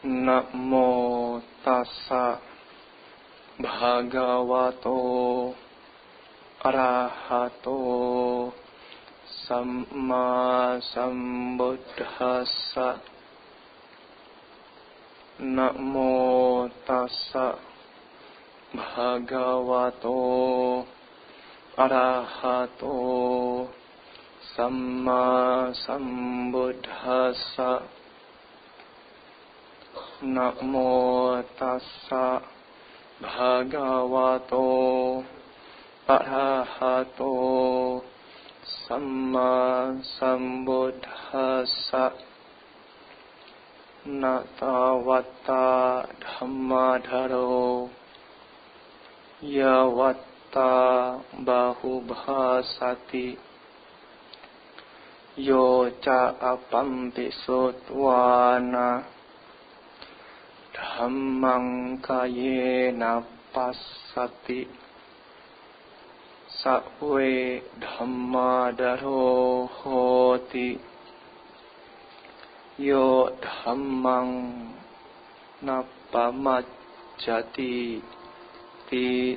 Namo tassa bhagavato arahato samma sambuddhassa. Namo tassa bhagavato arahato samma sambuddhassa. Namo tassa bhagavato arahato samma sambuddhassa. Natavatta dhammadharo yawatta bahubhasati yo ca apampi sutwana dhammang kayena passati sawe dhammadharo hoti yo dhammang napamajjati ti.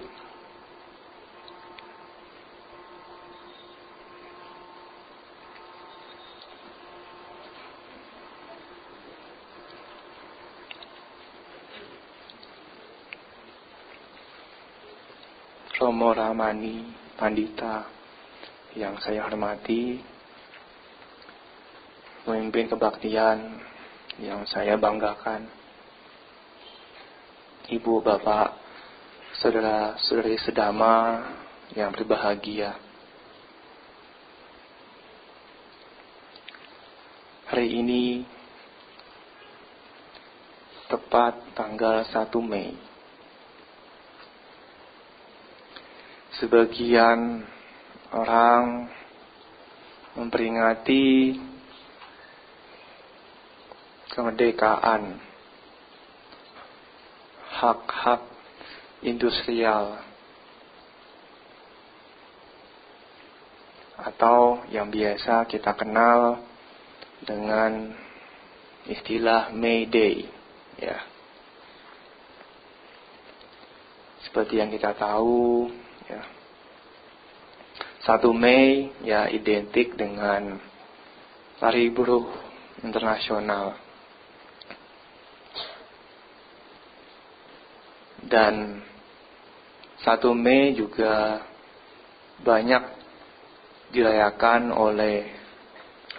Romo Ramani Pandita yang saya hormati, pemimpin kebaktian yang saya banggakan, ibu, bapak, saudara-saudari sedama yang berbahagia. Hari ini tepat tanggal 1 Mei. Sebagian orang memperingati kemerdekaan, hak-hak industrial, atau yang biasa kita kenal dengan istilah May Day, ya. Seperti yang kita tahu, ya, 1 Mei ya identik dengan Hari Buruh Internasional. Dan 1 Mei juga banyak dirayakan oleh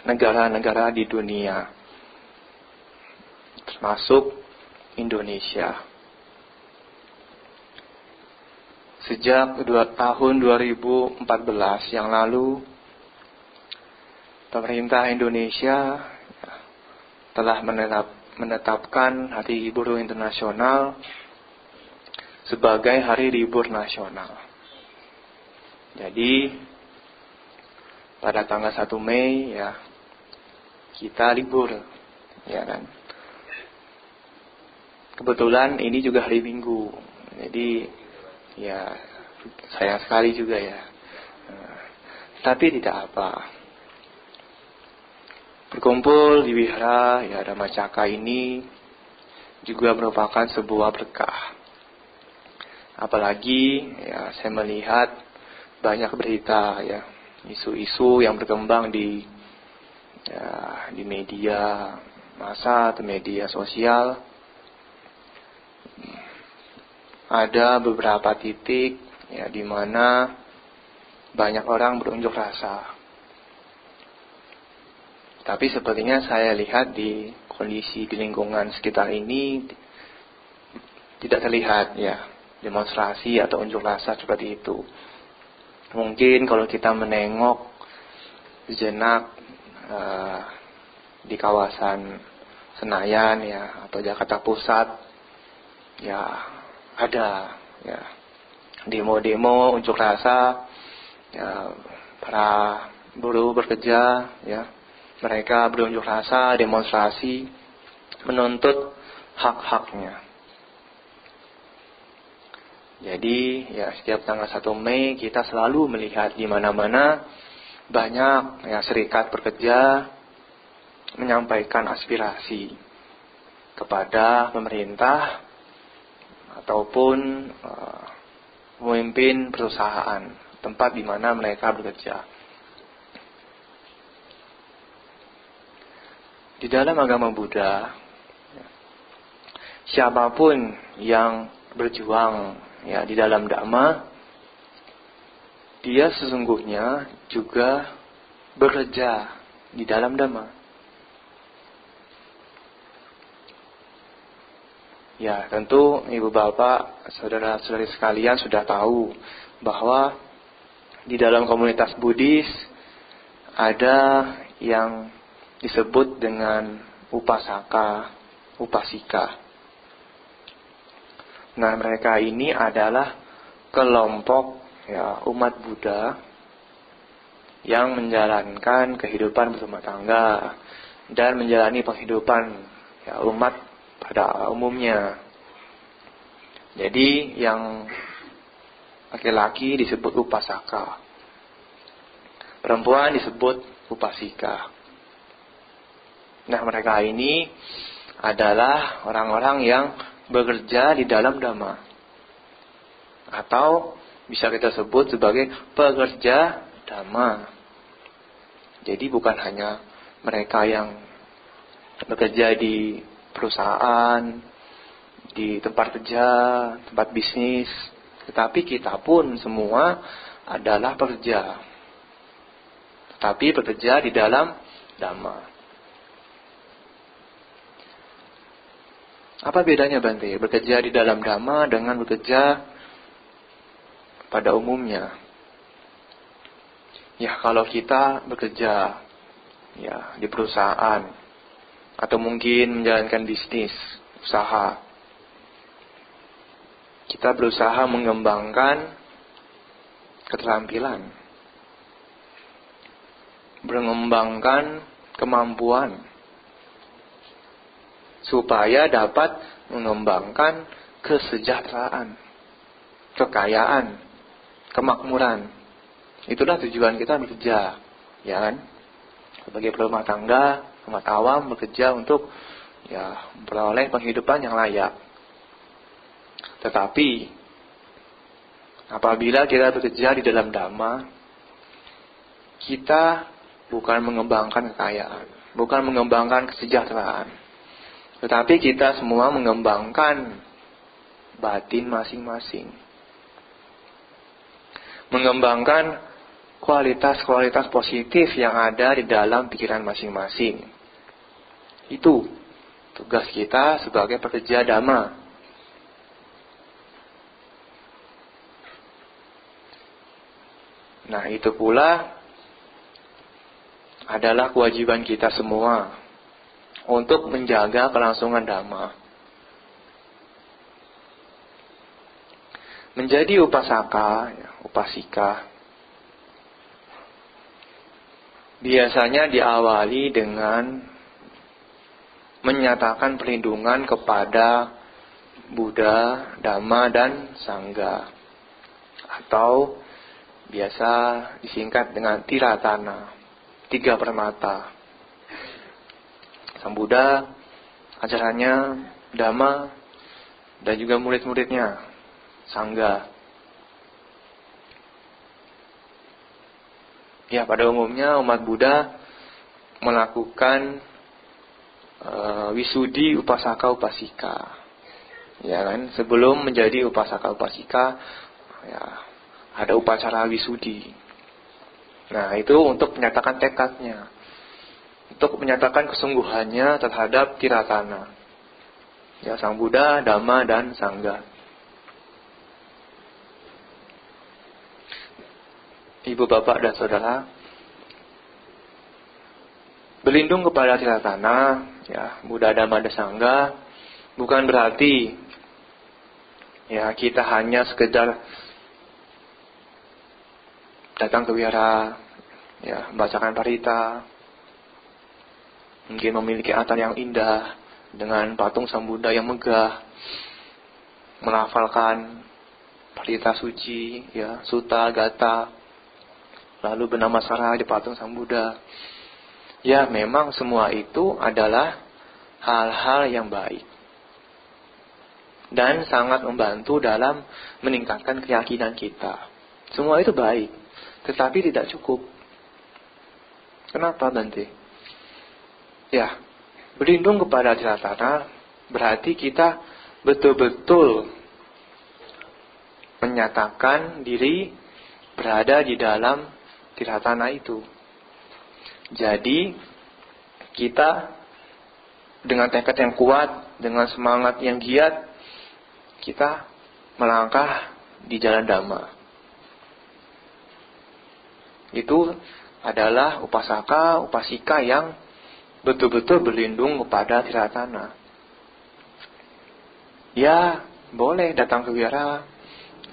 negara-negara di dunia, termasuk Indonesia. Sejak tahun 2014 yang lalu, pemerintah Indonesia telah menetapkan Hari Buruh Internasional sebagai hari libur nasional. Jadi pada tanggal 1 Mei ya kita libur, ya kan. Kebetulan ini juga hari Minggu. Jadi ya, sayang sekali juga ya. Tapi tidak apa. Berkumpul di wihara ya Dhamma Caka ini juga merupakan sebuah berkah. Apalagi ya saya melihat banyak berita ya, isu-isu yang berkembang di media massa atau media sosial. Ada beberapa titik ya di mana banyak orang berunjuk rasa. Tapi sepertinya saya lihat di kondisi di lingkungan sekitar ini tidak terlihat ya demonstrasi atau unjuk rasa seperti itu. Mungkin kalau kita menengok sejenak di kawasan Senayan ya atau Jakarta Pusat ya ada ya demo-demo unjuk rasa ya, para buruh bekerja ya, mereka berunjuk rasa, demonstrasi menuntut hak-haknya. Jadi ya setiap tanggal 1 Mei kita selalu melihat di mana-mana banyak ya serikat pekerja menyampaikan aspirasi. kepada pemerintah ataupun pemimpin perusahaan tempat di mana mereka bekerja. Di dalam agama Buddha, siapapun yang berjuang di dalam dhamma, dia sesungguhnya juga bekerja di dalam dhamma. Ya, tentu ibu bapak, saudara-saudari sekalian sudah tahu bahwa di dalam komunitas Buddhis ada yang disebut dengan upasaka, upasika. Nah, mereka ini adalah kelompok umat Buddha yang menjalankan kehidupan berumah tangga dan menjalani penghidupan umat pada umumnya. Jadi yang laki-laki disebut upasaka, perempuan disebut upasika. Nah, mereka ini adalah orang-orang yang bekerja di dalam dhamma, atau bisa kita sebut sebagai pekerja dhamma. Jadi bukan hanya mereka yang bekerja di perusahaan, di tempat kerja, tempat bisnis, tetapi kita pun semua adalah pekerja, tetapi bekerja di dalam dhamma. Apa bedanya Bante? Bekerja di dalam dhamma dengan bekerja pada umumnya. Ya, kalau kita bekerja di perusahaan atau mungkin menjalankan bisnis, usaha, kita berusaha mengembangkan keterampilan, mengembangkan kemampuan supaya dapat mengembangkan kesejahteraan, kekayaan, kemakmuran. Itulah tujuan kita bekerja, ya kan? Sebagai perumah tangga, umat awam bekerja untuk memperoleh penghidupan yang layak. Tetapi apabila kita bekerja di dalam dhamma, kita bukan mengembangkan kekayaan, bukan mengembangkan kesejahteraan, tetapi kita semua mengembangkan batin masing-masing, mengembangkan kualitas-kualitas positif yang ada di dalam pikiran masing-masing. Itu tugas kita sebagai pekerja dhamma. Nah, itu pula adalah kewajiban kita semua untuk menjaga kelangsungan dhamma. Menjadi upasaka, upasika, biasanya diawali dengan menyatakan perlindungan kepada Buddha, Dhamma, dan Sangha, atau biasa disingkat dengan Tiratana, 3 permata. Sang Buddha, ajarannya, Dhamma, dan juga murid-muridnya, Sangha. Ya, pada umumnya umat Buddha melakukan wisudi upasaka upasika. Ya kan, sebelum menjadi upasaka upasika, ada upacara wisudi. Nah, itu untuk menyatakan tekadnya, untuk menyatakan kesungguhannya terhadap Tiratana, Sang Buddha, Dhamma, dan Sangha. Ibu, bapak, dan saudara, berlindung kepada Tiratana, Buddha, Dhamma, dan Sangha, bukan berarti kita hanya sekedar datang ke wihara, membacakan parita, mungkin memiliki altar yang indah dengan patung Sang Buddha yang megah, melafalkan parita suci, sutta, gata, lalu bernama Sara di patung Sang Buddha. Ya, memang semua itu adalah hal-hal yang baik. Dan sangat membantu dalam meningkatkan keyakinan kita. Semua itu baik, tetapi tidak cukup. Kenapa, Bante? Ya, berlindung kepada tiratana berarti kita betul-betul menyatakan diri berada di dalam tiratana itu. Jadi, kita dengan tekad yang kuat, dengan semangat yang giat, kita melangkah di jalan Dhamma. Itu adalah upasaka, upasika yang betul-betul berlindung kepada tiratana. Ya, boleh datang ke wihara,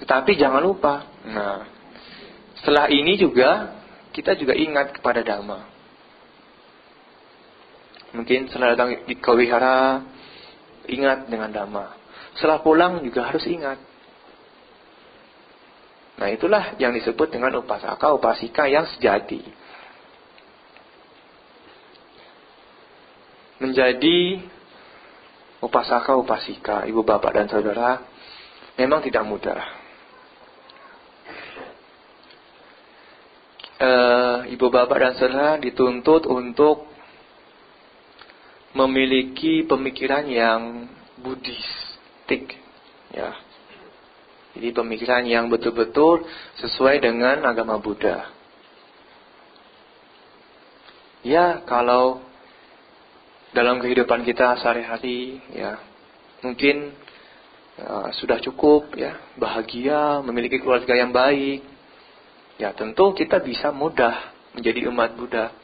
tetapi jangan lupa. Nah, setelah ini juga kita juga ingat kepada Dhamma. Mungkin setelah datang ke wihara, ingat dengan Dhamma. Setelah pulang juga harus ingat. Nah, itulah yang disebut dengan upasaka, upasika yang sejati. Menjadi upasaka, upasika, ibu bapak dan saudara, memang tidak mudah. Ibu bapak dan saudara dituntut untuk memiliki pemikiran yang buddhistik, ya. Jadi pemikiran yang betul-betul sesuai dengan agama Buddha. Ya, kalau dalam kehidupan kita sehari-hari, ya, mungkin sudah cukup, ya, bahagia, memiliki keluarga yang baik. Ya, tentu kita bisa mudah menjadi umat Buddha.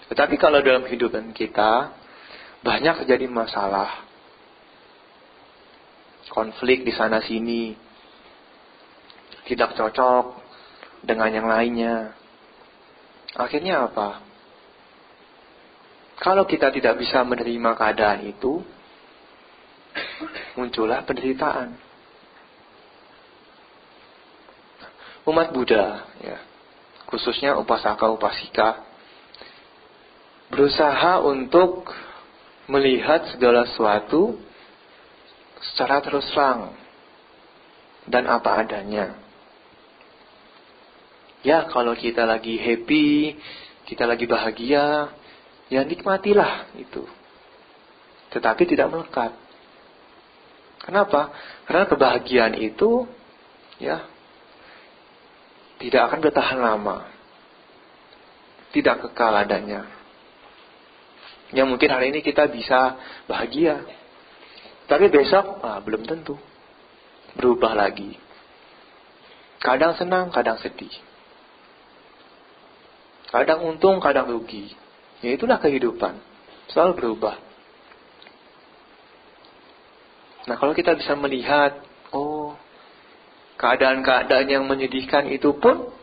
Tetapi kalau dalam kehidupan kita banyak terjadi masalah, konflik di sana sini, tidak cocok dengan yang lainnya. Akhirnya apa? Kalau kita tidak bisa menerima keadaan itu, muncullah penderitaan. Umat Buddha, ya, khususnya upasaka upasika, berusaha untuk melihat segala sesuatu secara terus terang dan apa adanya. Ya, kalau kita lagi happy, kita lagi bahagia, ya nikmatilah itu. Tetapi tidak melekat. Kenapa? Karena kebahagiaan itu, ya, tidak akan bertahan lama. Tidak kekal adanya. Ya, mungkin hari ini kita bisa bahagia, tapi besok belum tentu. Berubah lagi. Kadang senang, kadang sedih. Kadang untung, kadang rugi. Ya, itulah kehidupan. Selalu berubah. Nah, kalau kita bisa melihat, oh, keadaan-keadaan yang menyedihkan itu pun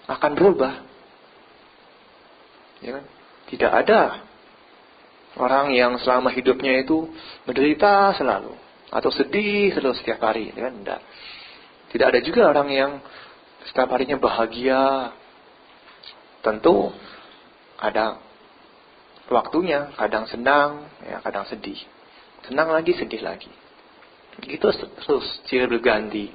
akan berubah. Ya kan? Tidak ada orang yang selama hidupnya itu menderita selalu atau sedih selalu setiap hari, kan? Tidak ada juga orang yang setiap harinya bahagia. Tentu ada waktunya, kadang senang, ya, kadang sedih. Senang lagi, sedih lagi. Itu terus silih berganti.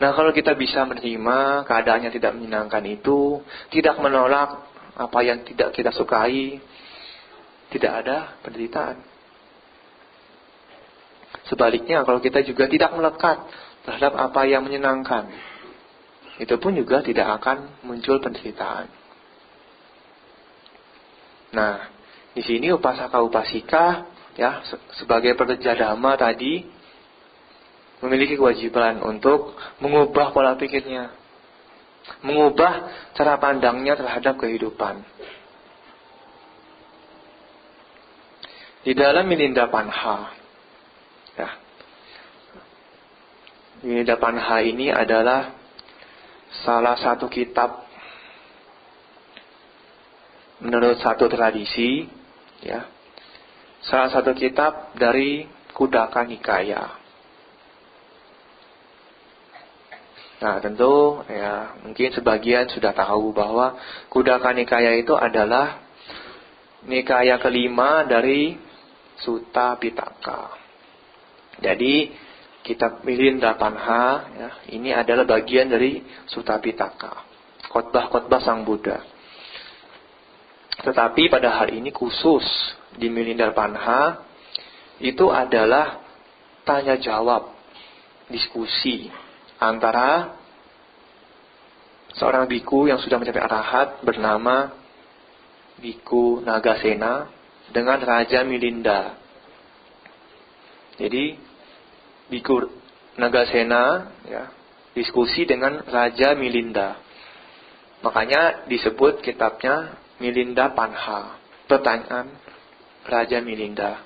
Nah, kalau kita bisa menerima keadaan yang tidak menyenangkan itu, tidak menolak apa yang tidak kita sukai, tidak ada penderitaan. Sebaliknya, kalau kita juga tidak melekat terhadap apa yang menyenangkan, itu pun juga tidak akan muncul penderitaan. Nah, di sini upasaka upasika, ya, sebagai pekerja dhamma tadi, memiliki kewajiban untuk mengubah pola pikirnya, mengubah cara pandangnya terhadap kehidupan. Di dalam Milinda Panha, ya, Milinda Panha ini adalah salah satu kitab menurut satu tradisi, ya, salah satu kitab dari Kudaka Nikaya. Nah, tentu, ya, mungkin sebagian sudah tahu bahwa Kudaka Nikaya itu adalah nikaya kelima dari Sutta Pitaka. Jadi kitab Milinda Panha ya, ini adalah bagian dari Sutta Pitaka, khotbah-khotbah Sang Buddha. Tetapi pada hari ini khusus di Milinda Panha itu adalah tanya jawab, diskusi antara seorang biku yang sudah mencapai arahat bernama Biku Nagasena dengan Raja Milinda. Jadi Biku Nagasena ya, diskusi dengan Raja Milinda. Makanya disebut kitabnya Milinda Panha, pertanyaan Raja Milinda.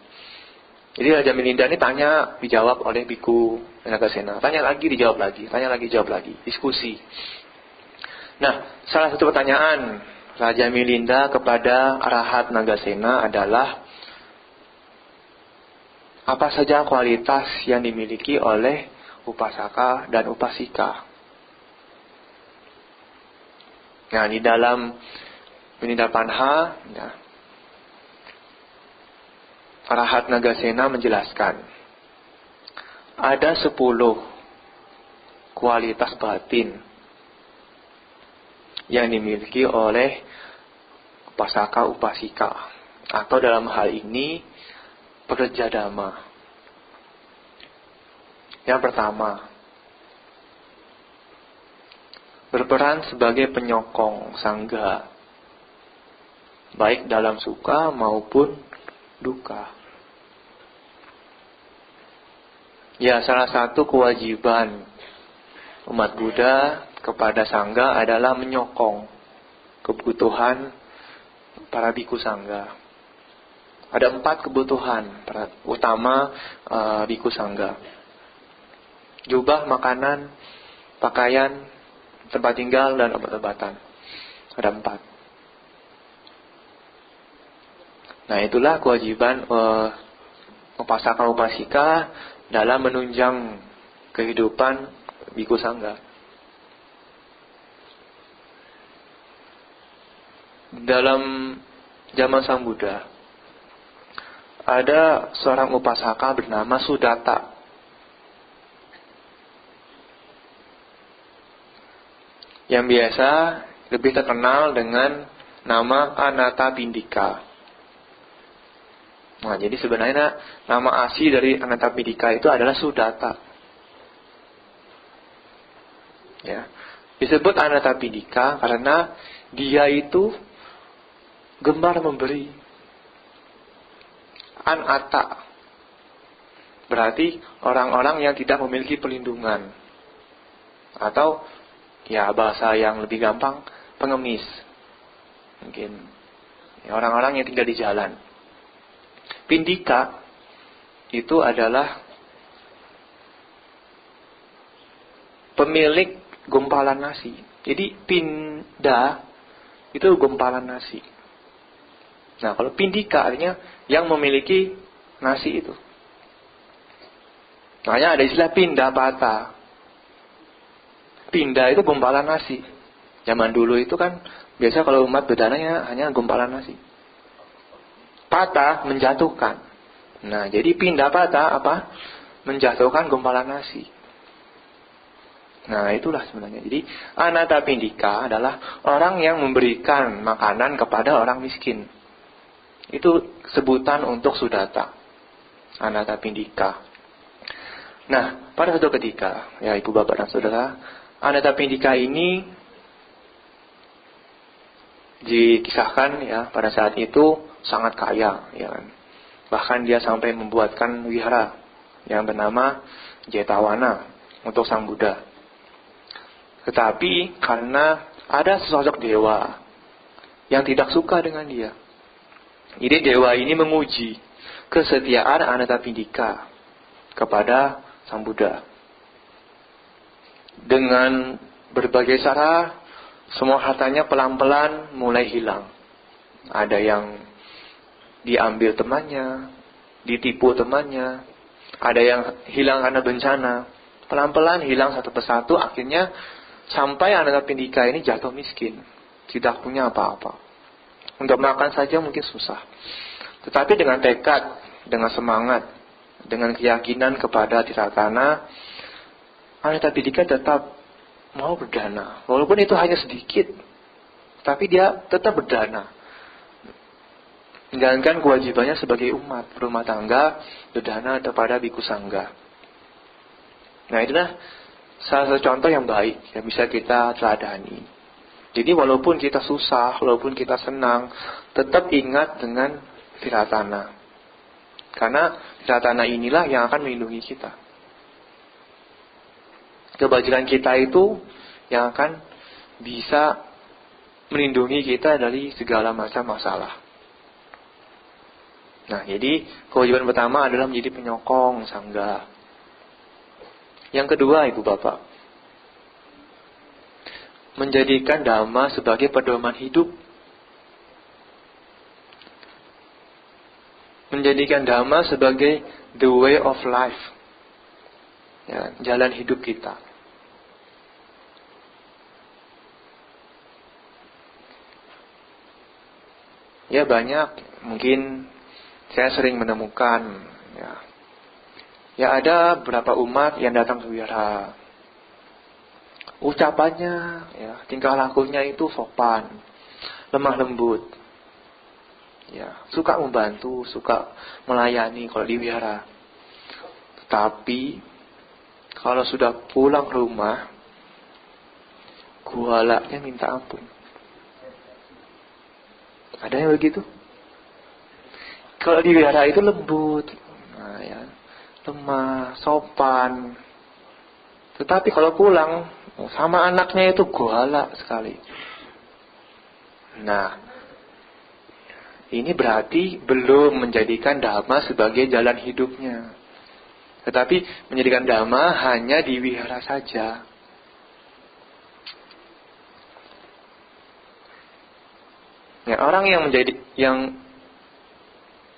Jadi Raja Milinda ini tanya, dijawab oleh Biku Nagasena. Tanya lagi, dijawab lagi. Tanya lagi, jawab lagi. Diskusi. Nah, salah satu pertanyaan Raja Milinda kepada Arahat Nagasena adalah, apa saja kualitas yang dimiliki oleh upasaka dan upasika? Nah, di dalam Milinda Panha, ya, Arahat Nagasena menjelaskan, ada 10 kualitas batin yang dimiliki oleh upasaka upasika, atau dalam hal ini pekerja dhamma. Yang pertama, berperan sebagai penyokong sangga, baik dalam suka maupun duka. Ya, salah satu kewajiban umat Buddha kepada sangga adalah menyokong kebutuhan para biku sangga. Ada 4 kebutuhan utama biku sangga: jubah, makanan, pakaian, tempat tinggal, dan obat-obatan. Ada 4. Nah, itulah kewajiban upasaka upasika dalam menunjang kehidupan biku sangga. Dalam zaman Sang Buddha ada seorang upasaka bernama Sudatta. Yang biasa lebih terkenal dengan nama Anathapindika. Nah, jadi sebenarnya nama asli dari Anathapindika itu adalah Sudatta. Ya. Disebut Anathapindika karena dia itu gemar memberi. Anata berarti orang-orang yang tidak memiliki pelindungan, atau ya bahasa yang lebih gampang, pengemis. Mungkin ya, orang-orang yang tinggal di jalan. Pindika itu adalah pemilik gumpalan nasi. Jadi pinda itu gumpalan nasi. Nah, kalau pindika artinya yang memiliki nasi itu. Makanya ada istilah pinda pata. Pinda itu gumpalan nasi. Zaman dulu itu kan biasa kalau umat berdananya hanya gumpalan nasi. Pata menjatuhkan. Nah, jadi pinda pata apa? Menjatuhkan gumpalan nasi. Nah, itulah sebenarnya. Jadi Anathapindika adalah orang yang memberikan makanan kepada orang miskin. Itu sebutan untuk Sudatta, Anathapindika. Nah, pada suatu ketika, ya ibu bapak dan saudara, Anathapindika ini dikisahkan ya pada saat itu sangat kaya, ya kan. Bahkan dia sampai membuatkan wihara yang bernama Jetawana untuk Sang Buddha. Tetapi karena ada sesosok dewa yang tidak suka dengan dia, jadi dewa ini menguji kesetiaan Anathapindika kepada Sang Buddha. Dengan berbagai cara, semua hartanya pelan-pelan mulai hilang. Ada yang diambil temannya, ditipu temannya, ada yang hilang karena bencana. Pelan-pelan hilang satu persatu, akhirnya sampai Anathapindika ini jatuh miskin, tidak punya apa-apa. Untuk makan saja mungkin susah. Tetapi dengan tekad dengan semangat, dengan keyakinan kepada Tiratana, Anathapindika tetap mau berdana. Walaupun itu hanya sedikit, tapi dia tetap berdana. Menjalankan kewajibannya sebagai umat berumah tangga, berdana kepada Bhikkhu Sangga. Nah, itulah salah satu contoh yang baik yang bisa kita teladani. Jadi walaupun kita susah, walaupun kita senang, tetap ingat dengan Tiratana. Karena Tiratana inilah yang akan melindungi kita. Kebajikan kita itu yang akan bisa melindungi kita dari segala macam masalah. Nah, jadi kewajiban pertama adalah menjadi penyokong sangga. Yang kedua, Ibu Bapak, menjadikan dhamma sebagai pedoman hidup. Menjadikan dhamma sebagai the way of life. Ya, jalan hidup kita. Ya, banyak, mungkin saya sering menemukan ya ada beberapa umat yang datang ke wihara. Ucapannya, tingkah lakunya itu sopan, lemah lembut. Ya, suka membantu, suka melayani kalau di wihara. Tapi kalau sudah pulang rumah, gualanya minta ampun. Ada yang begitu? Kalau di wihara itu lembut, lemah, sopan. Tetapi kalau pulang sama anaknya itu galak sekali. Nah, ini berarti belum menjadikan dhamma sebagai jalan hidupnya. Tetapi menjadikan dhamma hanya di wihara saja. Ya, orang yang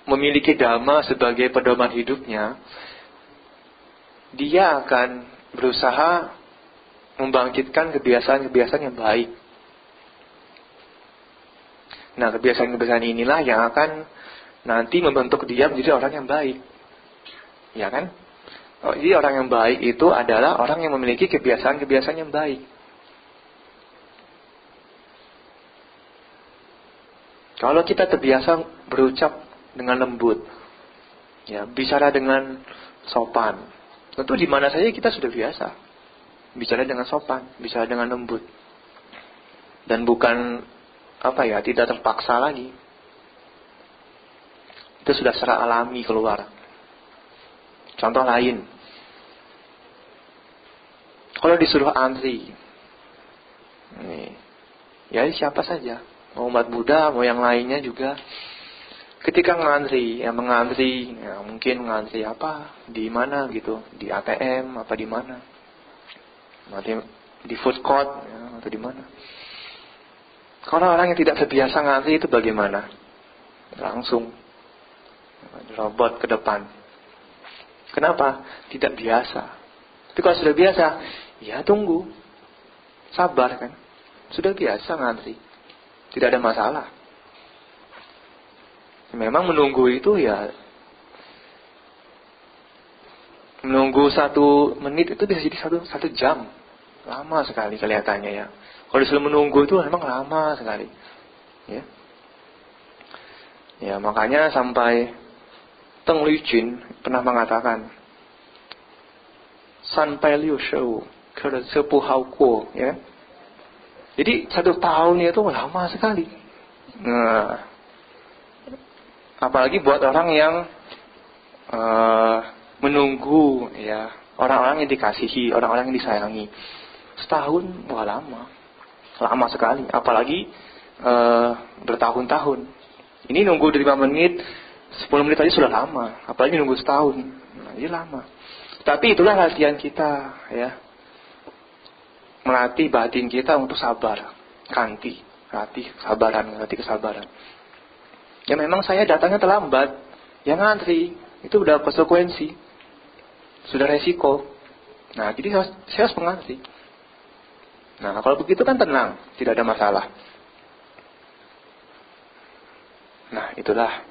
memiliki dhamma sebagai pedoman hidupnya, dia akan berusaha membangkitkan kebiasaan-kebiasaan yang baik. Nah, kebiasaan-kebiasaan inilah yang akan nanti membentuk dia menjadi orang yang baik. Ya kan? Jadi orang yang baik itu adalah orang yang memiliki kebiasaan-kebiasaan yang baik. Kalau kita terbiasa berucap dengan lembut, ya, bicara dengan sopan, tentu di mana saja kita sudah biasa bicara dengan sopan, bicara dengan lembut, dan bukan tidak terpaksa lagi. Itu sudah secara alami keluar. Contoh lain, kalau disuruh antri, ya siapa saja, mau umat Buddha, mau yang lainnya juga. Ketika mengantri, mungkin mengantri di mana gitu, di ATM apa di mana, nanti di food court atau di mana. Kalau orang yang tidak terbiasa ngantri itu bagaimana? Langsung robot ke depan. Kenapa? Tidak biasa. Tapi kalau sudah biasa, ya tunggu, sabar kan. Sudah biasa ngantri, tidak ada masalah. Memang menunggu itu menunggu 1 menit itu bisa jadi satu jam. Lama sekali kelihatannya ya. Kalau disuruh menunggu itu memang lama sekali. Ya, makanya sampai Teng Lijun pernah mengatakan, Sanpai Liu Shou Ke Sepu Hao Kuo, ya. Jadi 1 tahun itu lama sekali. Nah, apalagi buat orang yang menunggu, ya, orang-orang yang dikasihi, orang-orang yang disayangi. 1 tahun, wah lama sekali. Apalagi bertahun-tahun. Ini nunggu 5 menit, 10 menit aja sudah lama. Apalagi nunggu 1 tahun, nah, ini lama. Tapi itulah latihan kita, ya, melatih batin kita untuk sabar, latih kesabaran. Ya memang saya datangnya terlambat, yang ngantri itu udah konsekuensi, sudah resiko. Nah, jadi saya harus mengantri. Nah, kalau begitu kan tenang, tidak ada masalah. Nah, itulah.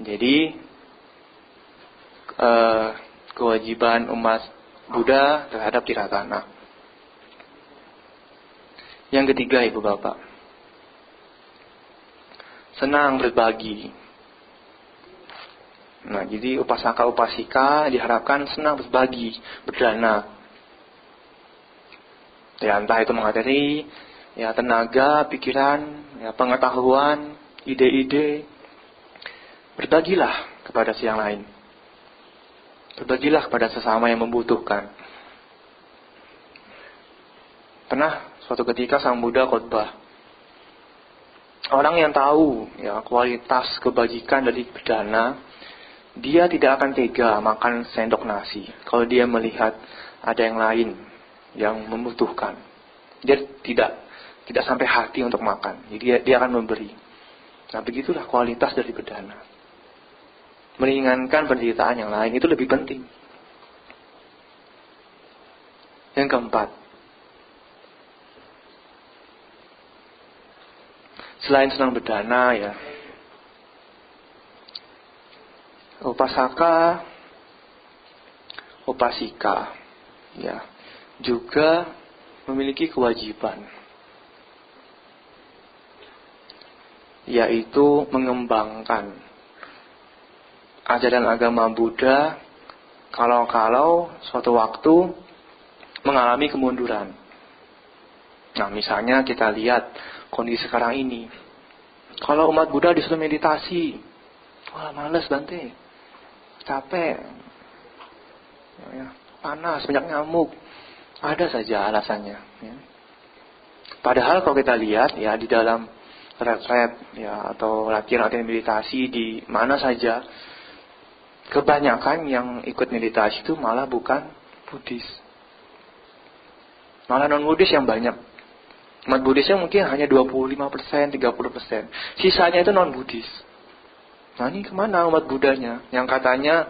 Jadi kewajiban umat Buddha terhadap Tiratana. Yang ketiga, Ibu Bapak, senang berbagi. Nah, jadi upasaka upasika diharapkan senang berbagi, berdana. Ya, entah itu materi, ya tenaga, pikiran, ya pengetahuan, ide-ide. Berbagilah kepada si yang lain. Berbagilah kepada sesama yang membutuhkan. Pernah suatu ketika Sang Buddha khotbah. Orang yang tahu ya kualitas kebajikan dari berdana, dia tidak akan tega makan sendok nasi kalau dia melihat ada yang lain yang membutuhkan. Dia tidak sampai hati untuk makan. Jadi dia akan memberi. Nah, begitulah kualitas dari berdana. Meringankan penderitaan yang lain itu lebih penting. Yang keempat, selain senang berdana ya, upasaka, upasika ya, juga memiliki kewajiban, yaitu mengembangkan ajaran agama Buddha kalau suatu waktu mengalami kemunduran. Nah, misalnya kita lihat kondisi sekarang ini. Kalau umat Buddha disuruh meditasi, wah males Bante, capek, ya, panas, banyak nyamuk, ada saja alasannya. Ya. Padahal kalau kita lihat ya di dalam retret ya atau latihan meditasi di mana saja, kebanyakan yang ikut meditasi itu malah bukan Buddhis. Malah non-Buddhis yang banyak. Umat Buddhisnya mungkin hanya 25%, 30%. Sisanya itu non-Buddhis. Nah, ini kemana umat Buddhanya? Yang katanya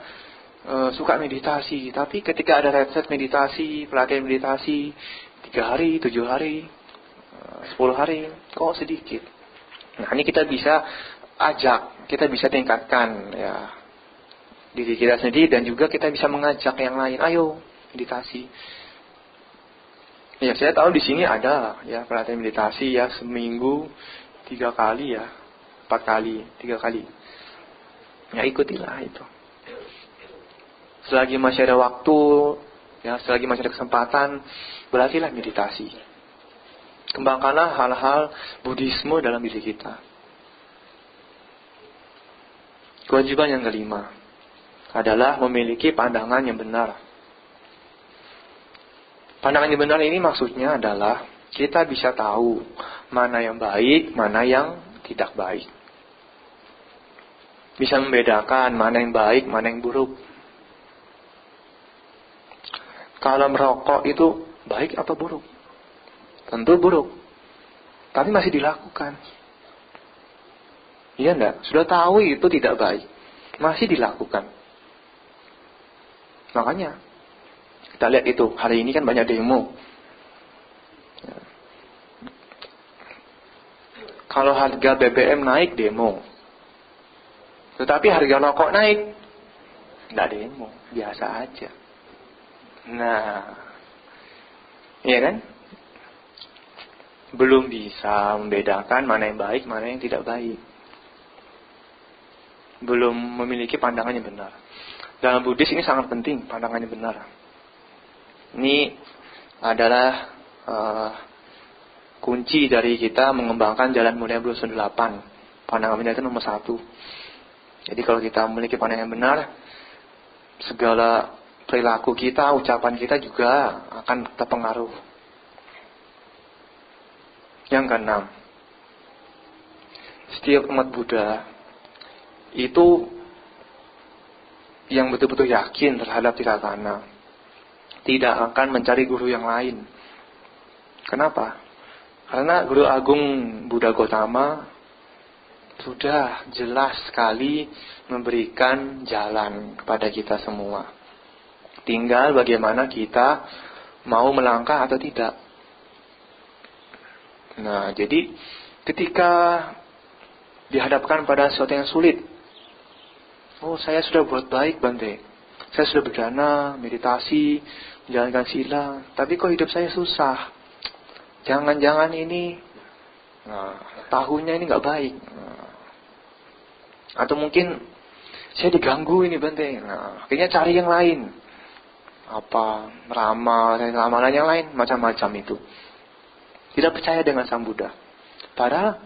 suka meditasi. Tapi ketika ada retret meditasi, pelatihan meditasi, 3 hari, 7 hari, 10 hari, kok sedikit. Nah, ini kita bisa ajak, kita bisa tingkatkan ya diri kita sendiri, dan juga kita bisa mengajak yang lain, ayo meditasi. Ya, saya tahu di sini ada ya pelatihan meditasi ya seminggu 3 kali ya, 4 kali, 3 kali. Ya ikutilah itu. Selagi masih ada waktu, ya selagi masih ada kesempatan, berlatihlah meditasi. Kembangkanlah hal-hal Buddhisme dalam diri kita. Kewajiban yang kelima adalah memiliki pandangan yang benar. Pandangan yang benar ini maksudnya adalah kita bisa tahu mana yang baik, mana yang tidak baik. Bisa membedakan mana yang baik, mana yang buruk. Kalau merokok itu baik atau buruk? Tentu buruk. Tapi masih dilakukan. Iya enggak? Sudah tahu itu tidak baik, masih dilakukan. Makanya kita lihat itu, hari ini kan banyak demo. Kalau harga BBM naik, demo. Tetapi harga rokok naik, nggak demo, biasa aja. Nah, iya kan? Belum bisa membedakan mana yang baik, mana yang tidak baik. Belum memiliki pandangan yang benar. Dalam Buddhis ini sangat penting, pandangan yang benar. Ini adalah kunci dari kita mengembangkan jalan mulia Buddha 8. Pandangan benar itu nomor 1. Jadi kalau kita memiliki pandangan yang benar, segala perilaku kita, ucapan kita juga akan terpengaruh. Yang keenam, setiap umat Buddha itu yang betul-betul yakin terhadap Tiratana tidak akan mencari guru yang lain. Kenapa? Karena Guru Agung Buddha Gautama sudah jelas sekali memberikan jalan kepada kita semua. Tinggal bagaimana kita mau melangkah atau tidak. Nah, jadi ketika dihadapkan pada sesuatu yang sulit, oh saya sudah buat baik Bante, Saya sudah berdana, meditasi, menjalankan sila, tapi kok hidup saya susah. Jangan-jangan ini, tahunnya ini nggak baik. Atau mungkin saya diganggu ini Bante. Akhirnya cari yang lain. Meramal, ramalan yang lain, macam-macam itu. Tidak percaya dengan Sang Buddha. Padahal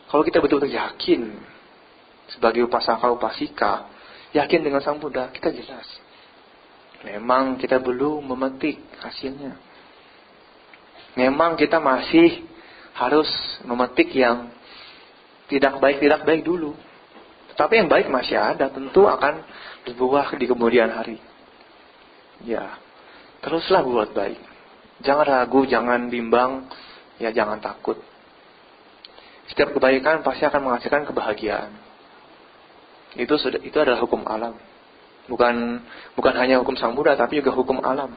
kalau kita betul-betul yakin sebagai upasaka upasika, yakin dengan Sang Buddha, kita jelas. Memang kita belum memetik hasilnya. Memang kita masih harus memetik yang tidak baik dulu. Tetapi yang baik masih ada, tentu akan berbuah di kemudian hari. Ya, teruslah buat baik. Jangan ragu, jangan bimbang, ya jangan takut. Setiap kebaikan pasti akan menghasilkan kebahagiaan. Itu adalah hukum alam. Bukan hanya hukum Sang Buddha, tapi juga hukum alam.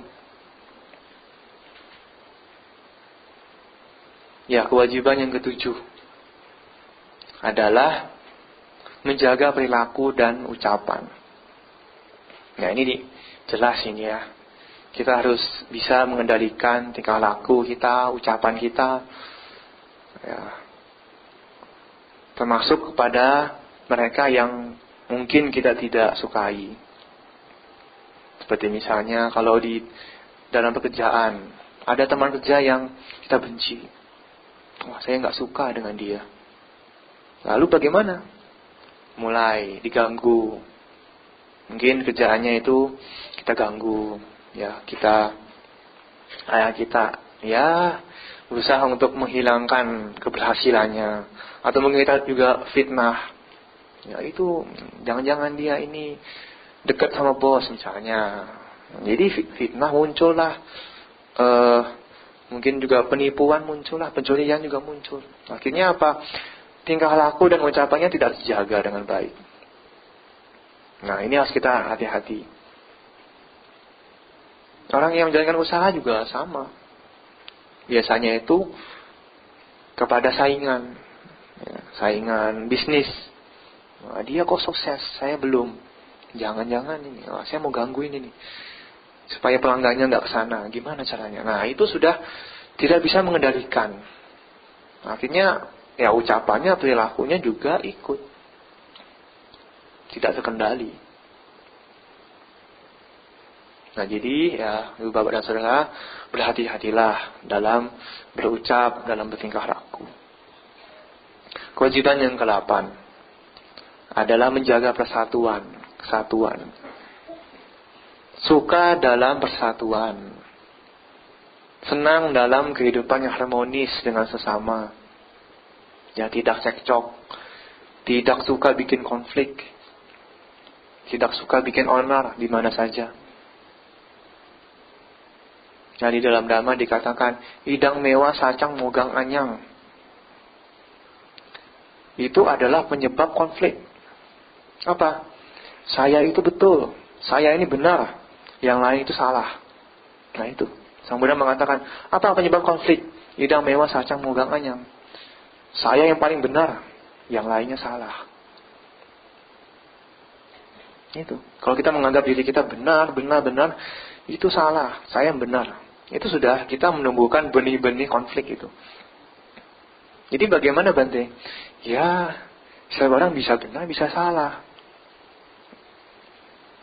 Ya, kewajiban yang ketujuh adalah menjaga perilaku dan ucapan. Nah, ini jelas ini ya. Kita harus bisa mengendalikan tingkah laku kita, ucapan kita. Ya. Termasuk kepada mereka yang mungkin kita tidak sukai. Seperti misalnya kalau di dalam pekerjaan, ada teman kerja yang kita benci. Wah, saya nggak suka dengan dia. Lalu bagaimana? Mulai diganggu. Mungkin kerjaannya itu kita ganggu. Ya, kita berusaha untuk menghilangkan keberhasilannya. Atau mungkin kita juga fitnah. Ya, itu jangan-jangan dia ini dekat sama bos misalnya. Jadi fitnah muncullah. Mungkin juga penipuan muncullah, pencurian juga muncul. Akhirnya apa? Tingkah laku dan ucapannya tidak terjaga dengan baik. Nah, ini harus kita hati-hati. Orang yang menjalankan usaha juga sama. Biasanya itu kepada saingan. Ya, saingan bisnis. Nah, dia kok sukses, saya belum. Jangan-jangan ini, saya mau gangguin ini. Supaya pelanggannya nggak kesana. Gimana caranya? Nah, itu sudah tidak bisa mengendalikan. Akhirnya, ya ucapannya, perilakunya juga ikut. Tidak terkendali. Nah, jadi ya, Ibu Bapak dan Saudara, berhati-hatilah dalam berucap, dalam bertingkah laku. Kewajiban yang ke-8 adalah menjaga kesatuan. Suka dalam persatuan. Senang dalam kehidupan yang harmonis dengan sesama. Ya, tidak cekcok. Tidak suka bikin konflik. Tidak suka bikin onar di mana saja. Nah, di dalam Dhamma dikatakan, idang mewah sacang mogang anyang. Itu adalah penyebab konflik. Apa? Saya itu betul. Saya ini benar. Yang lain itu salah. Nah itu. Sang Buddha mengatakan, apa penyebab konflik? Idang mewah sacang mogang anyang. Saya yang paling benar. Yang lainnya salah. Itu. Kalau kita menganggap diri kita benar, itu salah. Saya yang benar. Itu sudah kita menumbuhkan benih-benih konflik itu. Jadi bagaimana Bante? Ya, seorang bisa benar, bisa salah.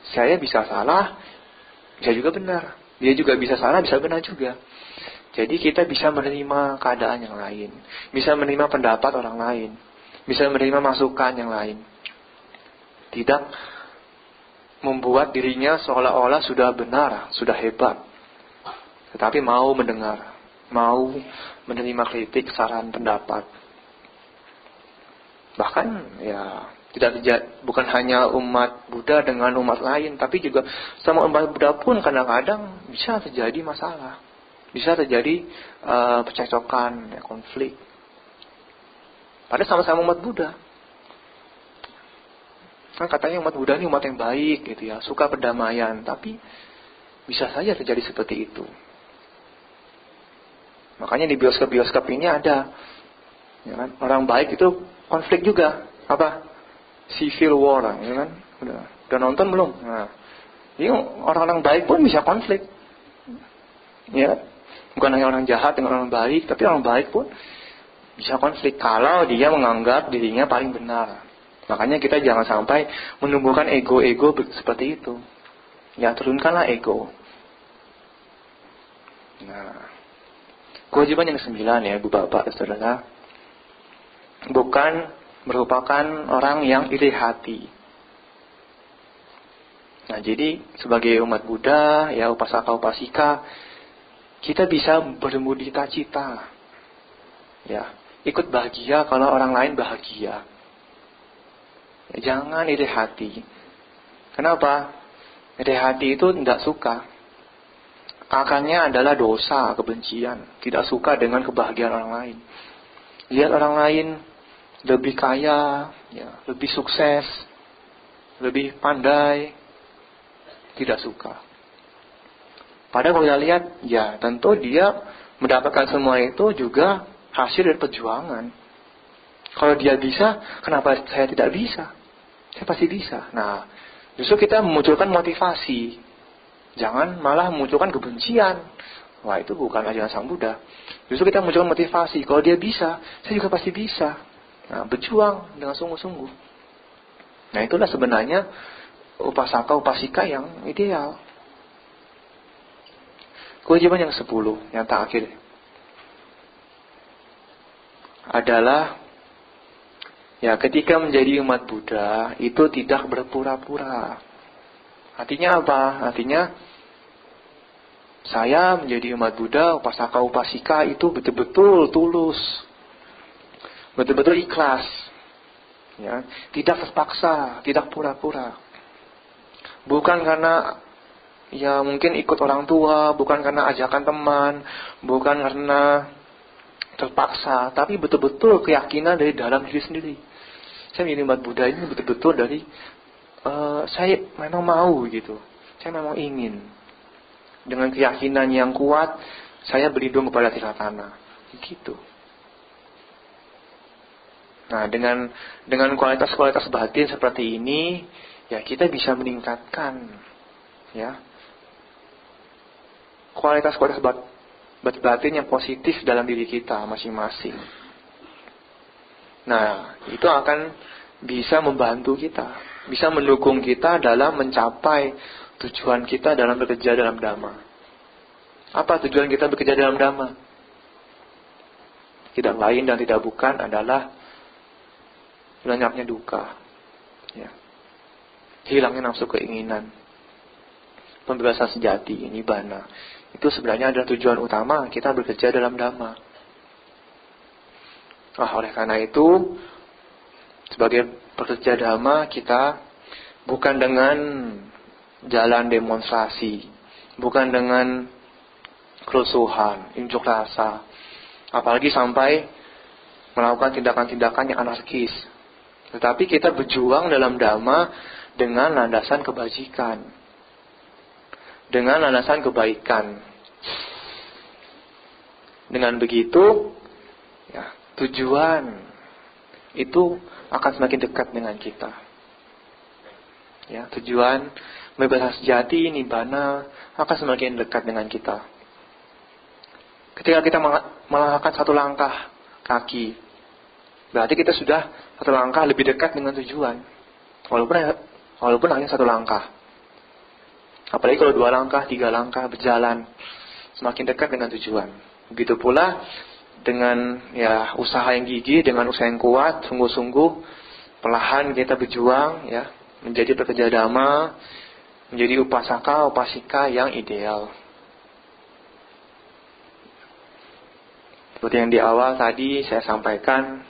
Saya bisa salah, bisa juga benar. Dia juga bisa salah, bisa benar juga. Jadi kita bisa menerima keadaan yang lain. Bisa menerima pendapat orang lain. Bisa menerima masukan yang lain. Tidak membuat dirinya seolah-olah sudah benar, sudah hebat. Tetapi mau mendengar, mau menerima kritik, saran, pendapat. Bahkan ya bukan hanya umat Buddha dengan umat lain, tapi juga sama umat Buddha pun kadang-kadang bisa terjadi masalah, bisa terjadi percekcokan, ya, konflik. Padahal sama-sama umat Buddha. Kan katanya umat Buddha ini umat yang baik, gitu ya, suka perdamaian, tapi bisa saja terjadi seperti itu. Makanya di bioskop-bioskop ini ada, ya kan, orang baik itu konflik juga, apa? Civil war, ya kan? Udah nonton belum? Nah, Jadi orang-orang baik pun bisa konflik. Ya, bukan hanya orang jahat dengan orang baik, tapi orang baik pun bisa konflik kalau dia menganggap dirinya paling benar. Makanya kita jangan sampai menumbuhkan ego-ego seperti itu. Ya, turunkanlah ego. Nah, kewajiban yang 9 ya, Ibu Bapak, Saudara, bukan merupakan orang yang iri hati. Nah, jadi sebagai umat Buddha, ya upasaka upasika, kita bisa berbudita cita. Ya, ikut bahagia kalau orang lain bahagia. Ya, jangan iri hati. Kenapa? Iri hati itu tidak suka. Akarnya adalah dosa, kebencian. Tidak suka dengan kebahagiaan orang lain. Lihat orang lain lebih kaya, ya, lebih sukses, lebih pandai, tidak suka. Padahal kalau kita lihat, ya tentu dia mendapatkan semua itu juga hasil dari perjuangan. Kalau dia bisa, kenapa saya tidak bisa? Saya pasti bisa. Nah, justru kita memunculkan motivasi. Jangan malah memunculkan kebencian. Wah, itu bukan ajaran Sang Buddha. Justru kita memunculkan motivasi. Kalau dia bisa, saya juga pasti bisa. Nah, berjuang dengan sungguh-sungguh. Nah, itulah sebenarnya upasaka upasika yang ideal. Kewajiban yang 10, yang terakhir, adalah ya ketika menjadi umat Buddha itu tidak berpura-pura. Artinya apa? Artinya saya menjadi umat Buddha, upasaka upasika itu betul-betul tulus, betul-betul ikhlas, ya, tidak terpaksa, tidak pura-pura. Bukan karena ya mungkin ikut orang tua, bukan karena ajakan teman, bukan karena terpaksa, tapi betul-betul keyakinan dari dalam diri sendiri. Saya menjadi umat Buddha ini betul-betul dari saya memang mau gitu, saya memang ingin. Dengan keyakinan yang kuat, saya berlindung kepada Tiratana, gitu. Nah, dengan kualitas-kualitas batin seperti ini, ya kita bisa meningkatkan, ya, kualitas-kualitas batin yang positif dalam diri kita masing-masing. Nah, itu akan bisa membantu kita, bisa mendukung kita dalam mencapai tujuan kita dalam bekerja dalam Dhamma. Apa tujuan kita bekerja dalam Dhamma? Tidak lain dan tidak bukan adalah lenyapnya duka, ya, hilangnya nafsu keinginan, pembebasan sejati, nibbana. Itu sebenarnya adalah tujuan utama kita bekerja dalam Dhamma. Oleh karena itu, sebagai pekerja Dhamma, kita bukan dengan jalan demonstrasi, bukan dengan kerusuhan, unjuk rasa, apalagi sampai melakukan tindakan-tindakan yang anarkis. Tetapi kita berjuang dalam Dhamma dengan landasan kebajikan, dengan landasan kebaikan. Dengan begitu, ya, tujuan itu akan semakin dekat dengan kita. Ya, tujuan pembebasan sejati, nibbana akan semakin dekat dengan kita. Ketika kita melangkahkan satu langkah kaki, berarti kita sudah satu langkah lebih dekat dengan tujuan. Walaupun hanya satu langkah. Apalagi kalau 2 langkah, 3 langkah berjalan, semakin dekat dengan tujuan. Begitu pula dengan ya usaha yang gigih, dengan usaha yang kuat, sungguh-sungguh, perlahan kita berjuang, ya, menjadi pekerja Dhamma, menjadi upasaka, upasika yang ideal. Seperti yang di awal tadi saya sampaikan,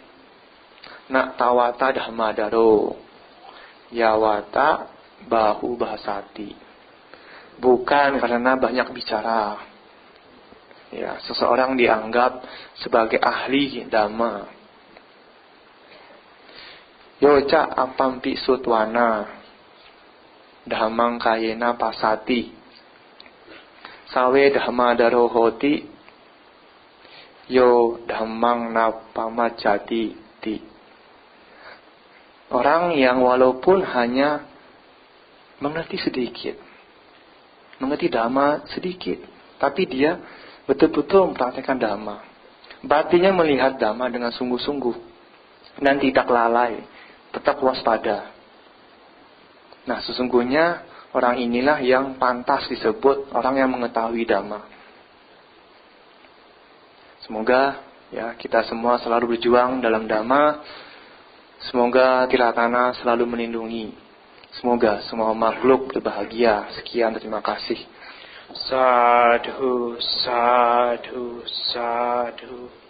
nak tawata dhammadaro, yawata bahu bahasati. Bukan karena banyak bicara, ya, seseorang dianggap sebagai ahli Dhamma. Yoca apampi sutwana dhammang kayena pasati sawe dhammadaro hoti yo dhammang napamajati ti. Orang yang walaupun hanya mengerti sedikit, mengerti dhamma sedikit, tapi dia betul-betul mempraktekkan dhamma. Batinnya melihat dhamma dengan sungguh-sungguh dan tidak lalai, tetap waspada. Nah, sesungguhnya orang inilah yang pantas disebut orang yang mengetahui dhamma. Semoga ya kita semua selalu berjuang dalam dhamma. Semoga Tiratana selalu melindungi. Semoga semua makhluk berbahagia. Sekian, terima kasih. Sadhu, sadhu, sadhu.